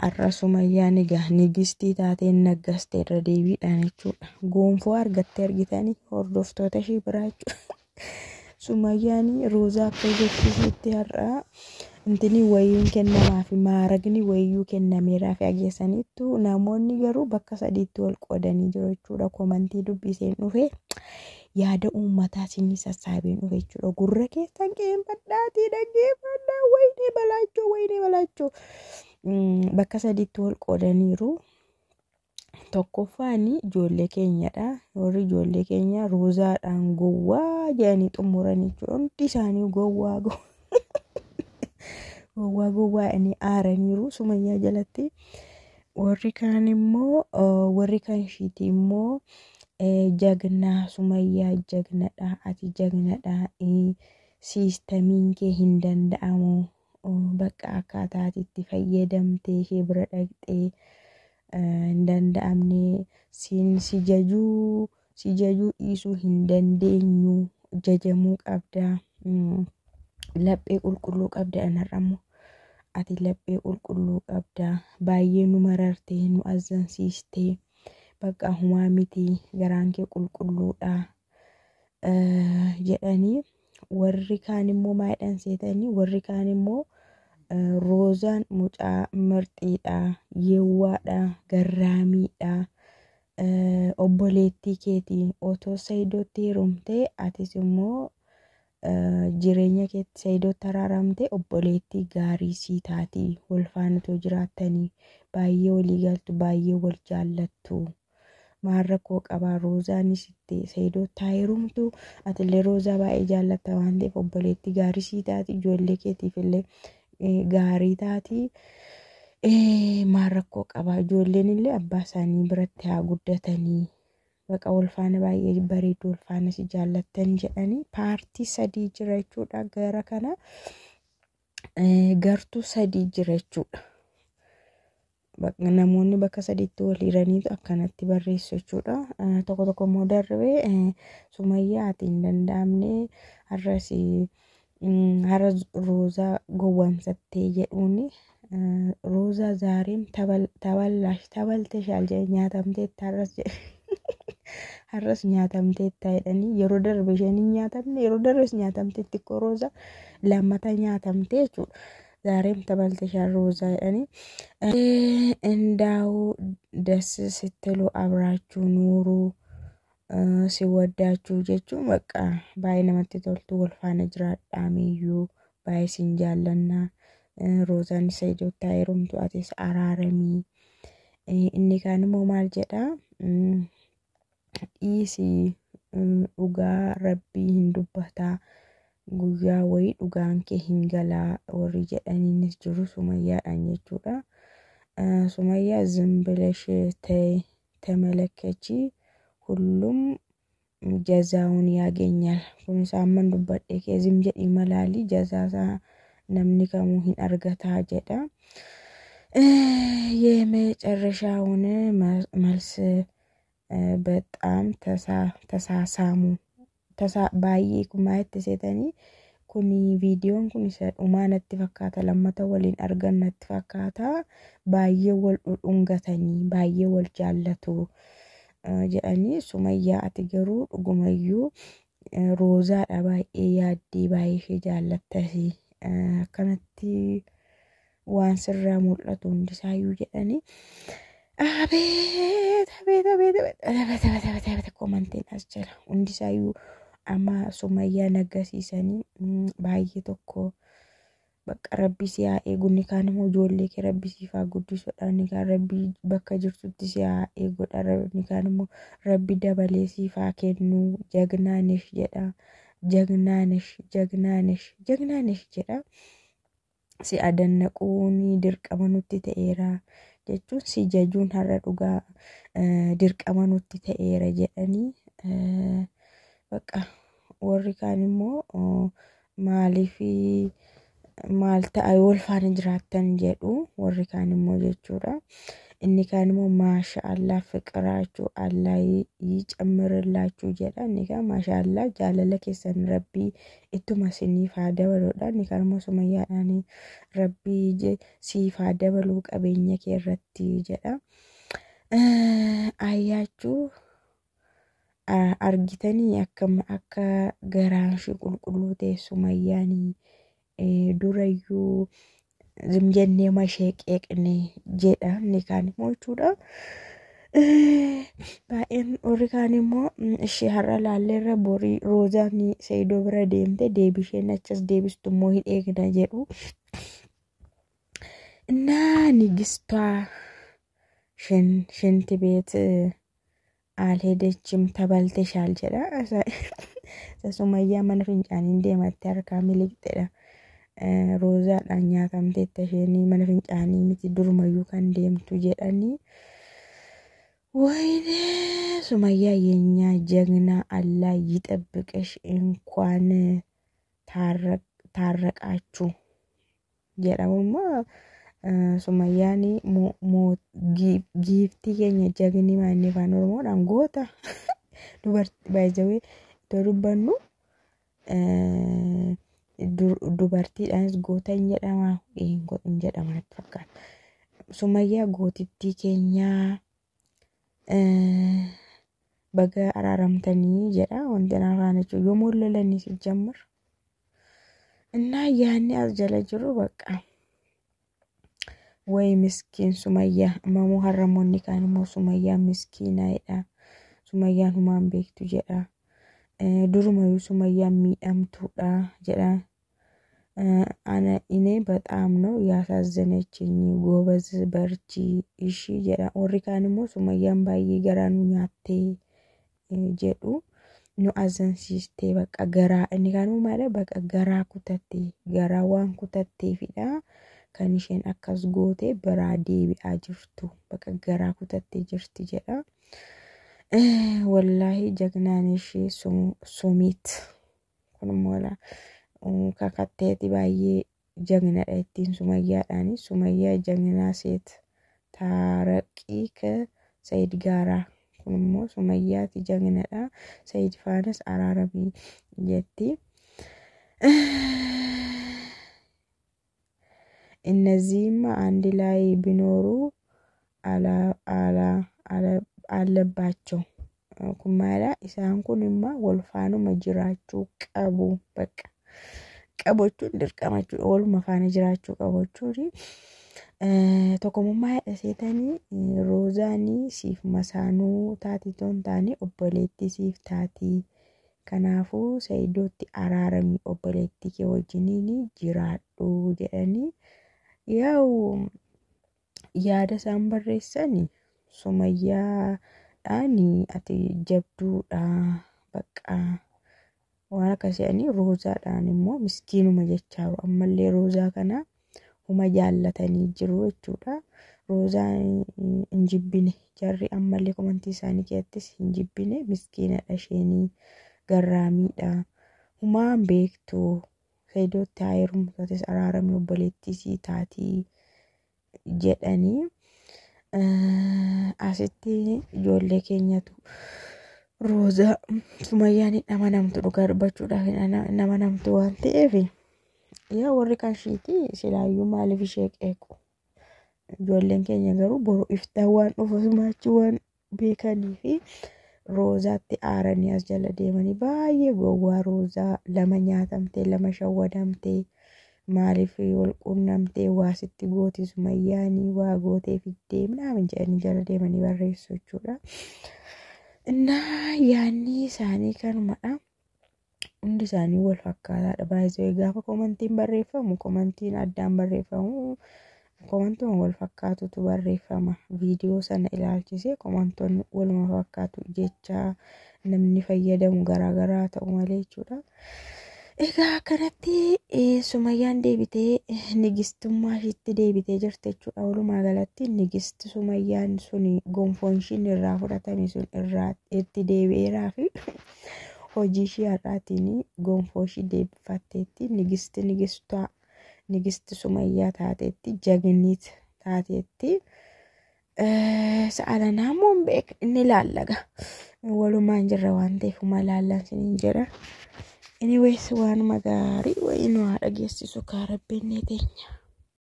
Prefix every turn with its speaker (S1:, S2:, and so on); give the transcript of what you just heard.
S1: har'a Sumayyaan egaa nigistii taateen naggaste irra deebiidhaan jechuudha. Gonfoo argattee argitanii hordoftoota ishee biraa jechuudha. Sumayyaan Roozaa akka jechuutti har'a intini wayiin kennamaaf maaragni wayyuu kennameeraaf ageessaniittu namoonni garuu bakka sadiitti wal qoodanii jiru jechuudha. Komantii dubbiseen dhufe yaada uummataa sinii sassaabeen dhufe jechuudha. Gurra keessan qeenfadhaatii dhaggeeffadhaa wayinee balaachoo bakka sadiitti wal qoodaniiru. Tokkoffaan ijoollee keenyadha. Warri ijoollee keenya Roozaadhaan gowwaa jedhanii xumuranii jechuudha. Hundi isaanii gowwaa jedhanii aaraniiru Sumayyaa jalatti. Warri kaan immoo warri kan ishiitii immoo jagnaa Sumayyaa jagnadha, ati jagnadha, siistamiin kee hin danda'amu, bakka akkaataa itti fayyadamtee ishee bira dhaqxee hin danda'amne si jajuu dhiisuu hin dandeenyu, jajamuu qabda, laphee qulqulluu qabda. Anarramoo ati laphee qulqulluu qabda, baay'ee nu marartee nu azzansiistee, bakka humaa miti, garaan kee qulqulluudha jedhanii. Warri kaan immoo maayidhaan seetanii, warri kaan immoo Roozaan mucaa marxiidha, yeewwaadha, garraamiidha, obboleettii keetii otoo Saayidootti heerumtee atis immoo jireenya keetti Saayidootti araaramtee obboleettii gaarii sii taati, wal faanatoo jiraattanii baay'ee walii galtu, baay'ee wal jaallattu. Maal rakkoo qabaa Roozaanis itti Saayidootti heerumtu, atillee Roozaa baay'ee jaallatta waan ta'eef obboleettii gaarii sii taati, ijoollee keetiif illee gaarii taati. Maal rakkoo qabaa, ijoolleen illee abbaa isaanii biratti haa guddatanii, baqa wal faana baay'ee bareedu, wal faana si jaallatan jedhanii. Paartii sadii jira jechuudha. Gara kana gartuu sadii jira jechuudha. Namoonni bakka sadiitti wal hiraniitu akkanatti barreessu jechuudha. Tokko tokko immoo darbee Sumayyaa ati hin danda'amne har'a Roozaa gowwamsattee jedhuuni. Roozaa zaariin tabalteshaal jedhe nyaatamteetta har'as nyaatamteetta jedhanii. Yeroo darbe isheen hin nyaatamne, yeroo darbes nyaatamteetti koo Roozaa lammata nyaatamte jechuudha. ዛሬም ተበልተሻል ሮዛ እኔ እንዳው ደስ ስትሉ አብራችሁ ኑሩ ሲወዳችሁ ጀቹ በቃ ባይነመት ተልቱ ወልፋነ ጅራዳሚዩ ባይሲንጃለና ሮዛን ሰይዶ ታይሩምቱ አቴስ አራረሚ እኒ ካንሞ ማልጀዳ ኢሲ ኡጋ ረቢ hindubbata guyyaa wayii dhugaan kee hin galaa warri jedhaniinis jiru Sumayyaadhaan jechuudha. Sumayyaa ዝም ብለሽ ተመለከቺ ሁሉም ጀዛውን ያገኛል kun saamman dubbadhe keezim jedhi malaali jazaasaa namni kamuu hin argataa jedha. የመጨረሻውን መልስ በጣም ተሳሳሙ baay'ee kumaatti seetanii kuni viidiyoon kun isa dhumaanatti fakkaata, lammata waliin argannatti fakkaata, baay'ee wal dhungatanii baay'ee wal jaallatu jedhanii. Sumayyaa ati garuu dhugumayyuu Roozaadha baay'ee yaaddii, baay'ee ishee jaallattasi, akkanatti waan sirraa mul'atu hundisaayyuu jedhanii. Abeet komantiin as jira hundisaayyuu amma Sumayyaa naggasiisanii baay'ee tokko bakka rabbi si haa eegu, ni kaan immoo ijoollee kee rabbi siif haa guddisuudha, ni kaan rabbi bakka jirtutti si haa eeguudha, ni kaan immoo rabbi dabalee siif haa kennu, jagnaanesh jedha, jagnaanesh jedha. Si adannaquun dirqama nutti ta'eera jechuun si jajuun har'a dhugaa dirqama nutti ta'eera jedhanii. Bakka warri kaan immoo maaliif maal ta'a wal faana jiraattan jedhu warri kaan immoo jechuudha. inni kaan immoo maashaallah fiqiraachuu Allah ይጨምርላችሁ jedha inni kaan maashaallah jaalala keessan rabbii ittuma siniif haa dabaludha inni kaan immoo sumayyaadhaan rabbii siif haa dabaluu qabeenya kee irratti jedha ayyaachuu argitanii akka garaan ishee qulqulluu ta'e Sumayyaanii durayyuu zimjennee mashee qeeqne jedha inni kaan immoo jechuudha. Baay'een warri kaan immoo ishee har'a laalleerra borii Roozaan Saayidoo bira deemte deebisheen achas deebistu immoo hin eegna jedhu. Innaa nigistaa shinti beet alheedachim tabalteshaal jedha. Sumayyaa mana fincaaniin deematte harkaa miliqxedha. Roozaadhaan nyaatamteetta isheen mana fincaanii miti durumayyuu kan deemtu jedhanii. ወይኔ ሱመያ የኛ ጀግና አላህ ይጠብቅሽ እንኳን ታረቃችሁ jedhamuma Sumayyaani giiftii keenya jagni maanni afaan Oromoodhaan goota dubartii baay'ee iddoo dubbannu dubartiidhaanis goota hin jedhama hin jedhama natti fakkaata. Sumayyaa gootittii keenyaa baga araaramtanii jedha wanti afaan jechuun yommuu lolanii ሲጀምር እና ያኔ አስጀለጅሩ በቃ ወይ ምስኪን ሱመያ ማሙ ሀረሞኒ ካንሞ ሱመያ ምስኪና ይዳ ሱመያን ሁማን ቤክቱ ጀዳ ዱሩማዩ ሱመያ ሚዳምቱዳ ጀዳ አነ እኔ በጣም ነው ያሳዘነችኝ ጎበዝ በርቺ እሺ ጀዳ ኦሪካንሞ ሱመያን ባይ ገራኑ ኛቴ ጀዱ no azansiste bakka garaa inni kanuu malee bakka garaa kutatte garaa waan kutatteefidha kan isheen akkas goote biraa deebi'aa jirtu bakka garaa kutatte jirti jedha. Wallahi jagnaan ishee sumit kun moola kakatteeti baay'ee jagnadha ittiin Sumayyaadhaani. Sumayyaa jagnaa seet taaraqii ka Sayid Gaaraa kunimmoo Sumayyaati jagnadha. Sayid Faanas araarabii jetti. እነዚህማ አንድ ላይ ቢኖሩ አለባቸው ኩማላ ኢሳን ኩንማ ወልፋኑማ ጅራችሁ ቀቡ በቃ ቀቦቹን ድርቀማችሁ ወልማ ፋነ ጅራችሁ ቀቦቹሪ tokkummaa hidhaseetanii Roozaanii siif masaanuu taatitoon taane obboleetti siif taatii kanaafuu Saayidootti araaramii obboleetti kee wajjiniin jiraadhu jedhanii yaa'u yaada isaan barreessanii Sumayyaadhaani ati jabduudha bakka waan akkasii Roozaadhaan immoo miskiinuma jechaaru ammallee Roozaa kana huma jaallatanii jiru jechuudha. Roozaan injibbine jarri ammallee komantii isaanii keessattis injibbine miskiinadha isheenii garraamiidha. Humaan beektu Saayidootti haayirumtaatis araaramii obboleettii sii taatii jedhanii asitti ijoollee keenyatu Roozaa Sumayyaan nama namtu dhugaa dubbachuudhaaf nama namtu waan ta'eef yaa warri kashiiti silaayyuu maaliif ishee qeequ ijoolleen keenya garuu boru iftaa waan dhufumaachuu waan beekanii fi Roozaatti aaranii as jala deemanii baay'ee gowwaa Roozaa lama nyaatamtee lama shawwadamtee maaliif walqunnamtee waasitti gooti Sumayyaanii waa gootee fiddee midhaan jedhanii jala deemanii barreessu jechuudha. Innaa yaanni isaanii kanumadha. Hundi isaanii wal fakkaataadha baay'ee gaafa komantiin barreeffamu komantiin addaan barreeffamu komantoon wal fakkaatutu barreeffama viidiyoo sana ilaalchisee komantoon waluma fakkaatu jecha namni fayyadamu garaagaraa ta'u malee jechuudha. Egaa kanatti Sumayyaan deebitee nigistummaa ishiitti deebitee jirti jechuudha. Walumaa galatti nigisti Sumayyaan suni gonfoon ishiin irraa fudhatame sun irraa itti deebi'eeraa fi hojii ishee har'aatiin gonfoo ishee deebifatteetti nigisti Sumayyaa taateetti jagniit taateetti Sa'a lanaa moo hin beeka inni laallaga. Walumaan jirra waan ta'eef uma laallan siniin jedha. Anyways waanuma gaarii wayii nu haa dhageessisu kaa rabbiin ni teenya.